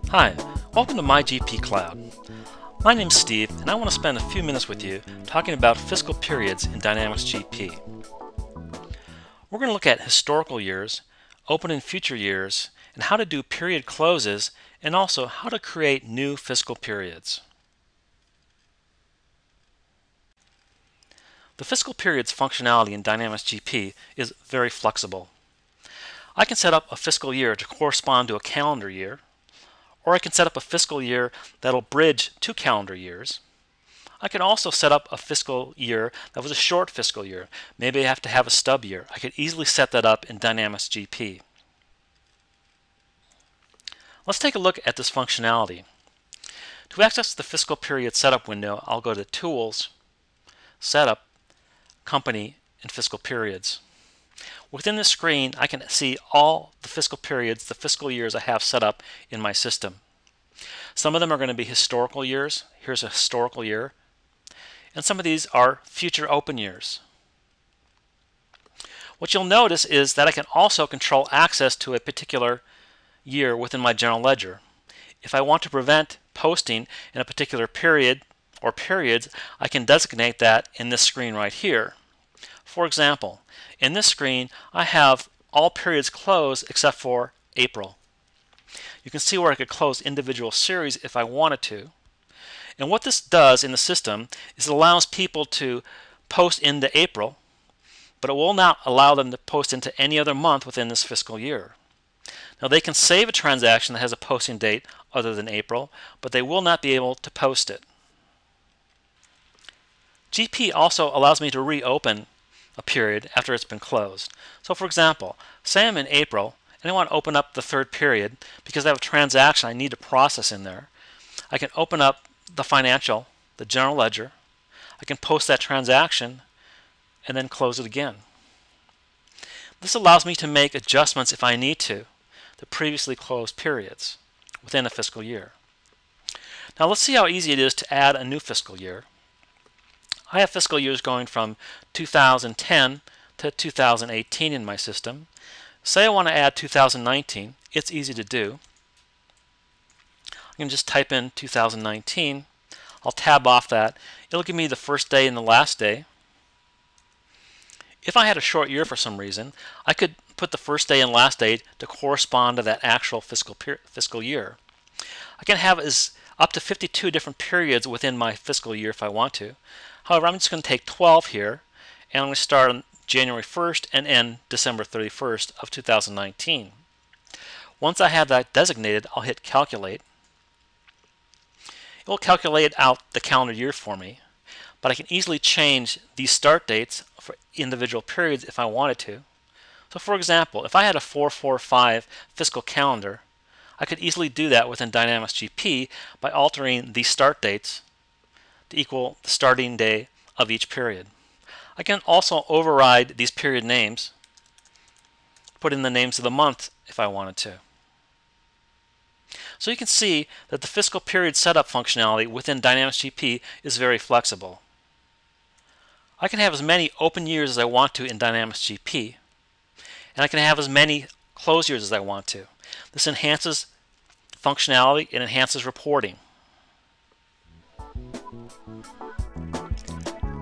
Hi, welcome to myGPcloud. My name's Steve, and I want to spend a few minutes with you talking about fiscal periods in Dynamics GP. We're going to look at historical years, open and future years, and how to do period closes, and also how to create new fiscal periods. The fiscal periods functionality in Dynamics GP is very flexible. I can set up a fiscal year to correspond to a calendar year, or I can set up a fiscal year that'll bridge 2 calendar years. I can also set up a fiscal year that was a short fiscal year. Maybe I have to have a stub year. I could easily set that up in Dynamics GP. Let's take a look at this functionality. To access the fiscal period setup window, I'll go to Tools, Setup, Company, and Fiscal Periods. Within this screen, I can see all the fiscal periods, the fiscal years I have set up in my system. Some of them are going to be historical years. Here's a historical year. And some of these are future open years. What you'll notice is that I can also control access to a particular year within my general ledger. If I want to prevent posting in a particular period or periods, I can designate that in this screen right here. For example, in this screen, I have all periods closed except for April. You can see where I could close individual series if I wanted to. And what this does in the system is it allows people to post into April, but it will not allow them to post into any other month within this fiscal year. Now they can save a transaction that has a posting date other than April, but they will not be able to post it. GP also allows me to reopen a period after it's been closed. So for example, say I'm in April and I want to open up the third period because I have a transaction I need to process in there. I can open up the financial, the general ledger. I can post that transaction and then close it again. This allows me to make adjustments if I need to the previously closed periods within a fiscal year. Now let's see how easy it is to add a new fiscal year. I have fiscal years going from 2010 to 2018 in my system. Say I want to add 2019. It's easy to do. I can just type in 2019. I'll tab off that. It'll give me the first day and the last day. If I had a short year for some reason, I could put the first day and last day to correspond to that actual fiscal year. I can have up to 52 different periods within my fiscal year if I want to. However, I'm just going to take 12 here, and I'm going to start on January 1st and end December 31st of 2019. Once I have that designated, I'll hit Calculate. It will calculate out the calendar year for me, but I can easily change these start dates for individual periods if I wanted to. So for example, if I had a 445 fiscal calendar, I could easily do that within Dynamics GP by altering the start dates to equal the starting day of each period. I can also override these period names, put in the names of the month if I wanted to. So you can see that the fiscal period setup functionality within Dynamics GP is very flexible. I can have as many open years as I want to in Dynamics GP, and I can have as many closed years as I want to. This enhances functionality, it enhances reporting.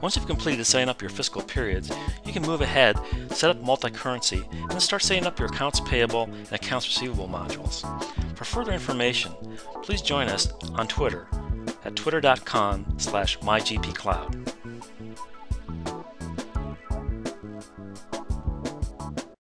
Once you've completed setting up your fiscal periods, you can move ahead, set up multi-currency, and then start setting up your accounts payable and accounts receivable modules. For further information, please join us on Twitter at twitter.com/mygpcloud.